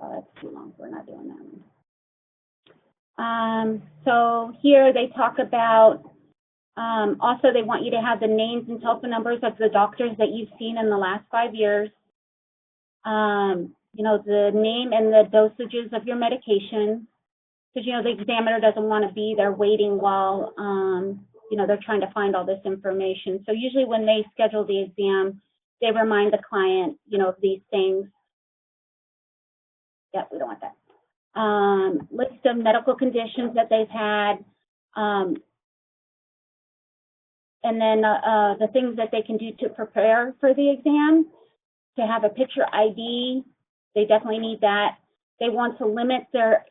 Oh, that's too long. We're not doing that one. So here they talk about, also they want you to have the names and telephone numbers of the doctors that you've seen in the last 5 years. You know, the name and the dosages of your medication, because, you know, the examiner doesn't want to be there waiting while, you know, they're trying to find all this information. So usually when they schedule the exam, they remind the client, you know, of these things. Yeah, we don't want that. List of medical conditions that they've had, and then the things that they can do to prepare for the exam. To have a picture ID, they definitely need that. They want to limit their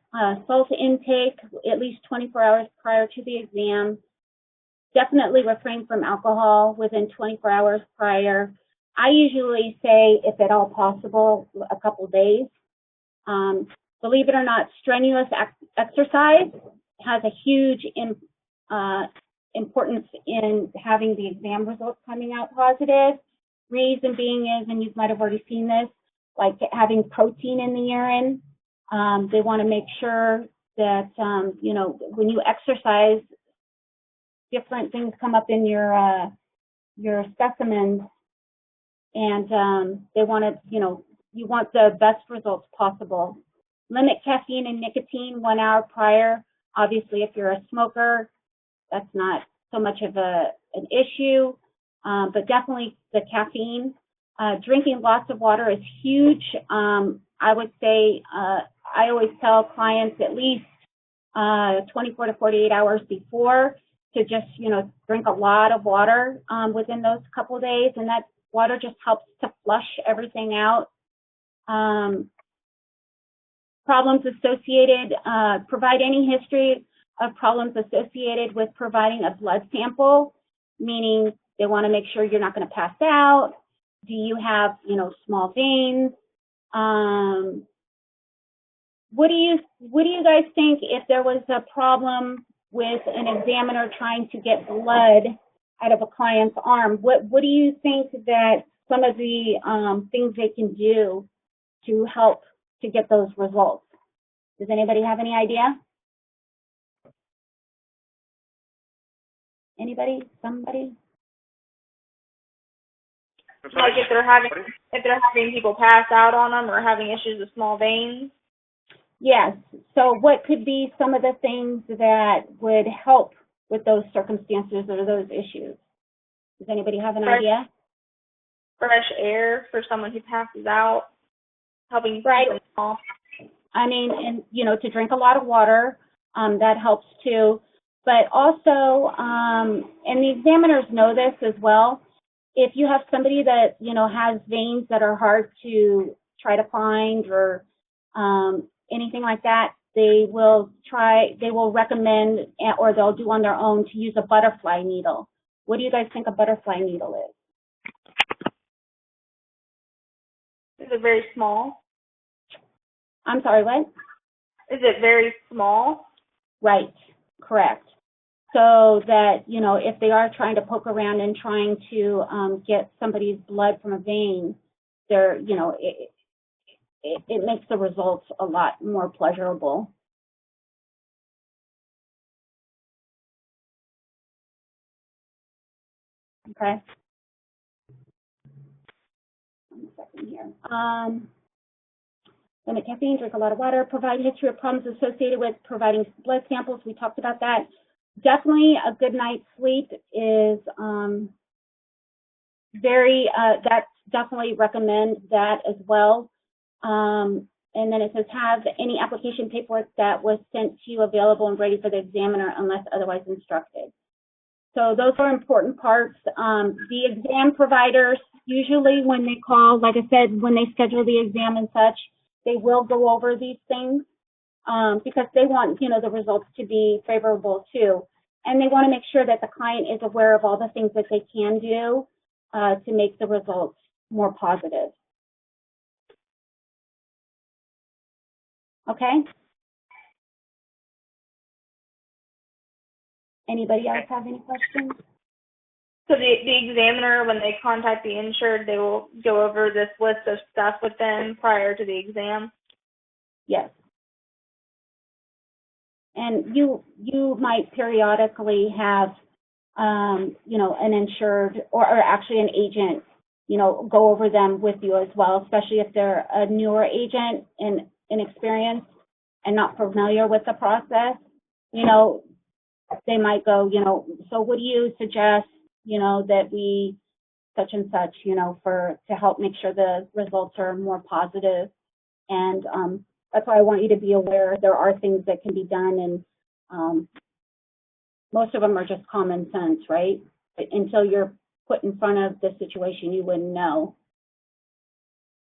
salt intake at least 24 hours prior to the exam. Definitely refrain from alcohol within 24 hours prior. I usually say, if at all possible, a couple days. Believe it or not, strenuous exercise has a huge importance in having the exam results coming out positive. Reason being is, and you might have already seen this, like having protein in the urine. They want to make sure that, you know, when you exercise, different things come up in your specimens, and they want to, you know, you want the best results possible. Limit caffeine and nicotine 1 hour prior. Obviously, if you're a smoker, that's not so much of an issue, but definitely the caffeine. Drinking lots of water is huge. I would say, I always tell clients at least 24 to 48 hours before to just, you know, drink a lot of water within those couple of days, and that water just helps to flush everything out. Problems associated, provide any history of problems associated with providing a blood sample, meaning they want to make sure you're not going to pass out. Do you have, you know, small veins? What do you guys think if there was a problem with an examiner trying to get blood out of a client's arm? What do you think that some of the things they can do to help to get those results? Does anybody have any idea? Anybody? Somebody? Like if they're having people pass out on them or having issues with small veins? Yes. So what could be some of the things that would help with those circumstances or those issues? Does anybody have an idea? Fresh air for someone who passes out, helping keep them calm. I mean, and, you know, to drink a lot of water, that helps too. But also, and the examiners know this as well, if you have somebody that, you know, has veins that are hard to try to find or anything like that, they will recommend, or they'll do on their own, to use a butterfly needle. What do you guys think a butterfly needle is? Is it very small? I'm sorry, what? Is it very small? Right, correct. So that, you know, if they are trying to poke around and trying to get somebody's blood from a vein, they're, you know, it makes the results a lot more pleasurable. Okay. 1 second here. Limit caffeine, drink a lot of water, provide history of problems associated with providing blood samples. We talked about that. Definitely a good night's sleep is that's definitely recommend that as well. And then it says, have any application paperwork that was sent to you available and ready for the examiner unless otherwise instructed. So those are important parts. The exam providers, usually when they call, like I said, when they schedule the exam and such, they will go over these things because they want, you know, the results to be favorable too. And they want to make sure that the client is aware of all the things that they can do to make the results more positive. Okay? Anybody else have any questions? So the examiner, when they contact the insured, they will go over this list of stuff with them prior to the exam? Yes. And you might periodically have, you know, an insured or actually an agent, you know, go over them with you as well, especially if they're a newer agent and inexperienced and not familiar with the process. You know, they might go, you know, so what do you suggest, you know, that we such and such, you know, to help make sure the results are more positive. And that's why I want you to be aware there are things that can be done, and most of them are just common sense, right? But until you're put in front of the situation, you wouldn't know,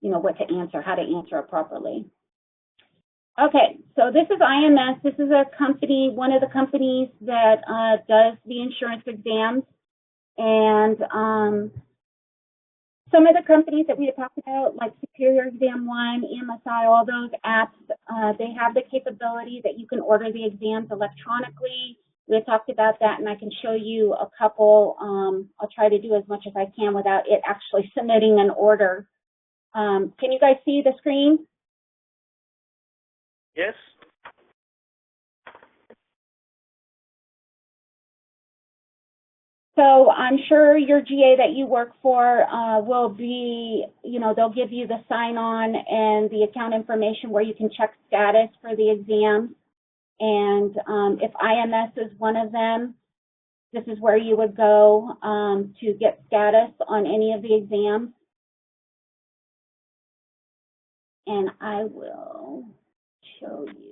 you know, what to answer, how to answer it properly. Okay, so this is IMS. This is a company, one of the companies that does the insurance exams. And some of the companies that we have talked about, like Superior Exam One, MSI, all those apps, they have the capability that you can order the exams electronically. We have talked about that, and I can show you a couple. I'll try to do as much as I can without it actually submitting an order. Can you guys see the screen? Yes. So I'm sure your GA that you work for will be, you know, they'll give you the sign-on and the account information where you can check status for the exams. And if IMS is one of them, this is where you would go to get status on any of the exams. And I will show you.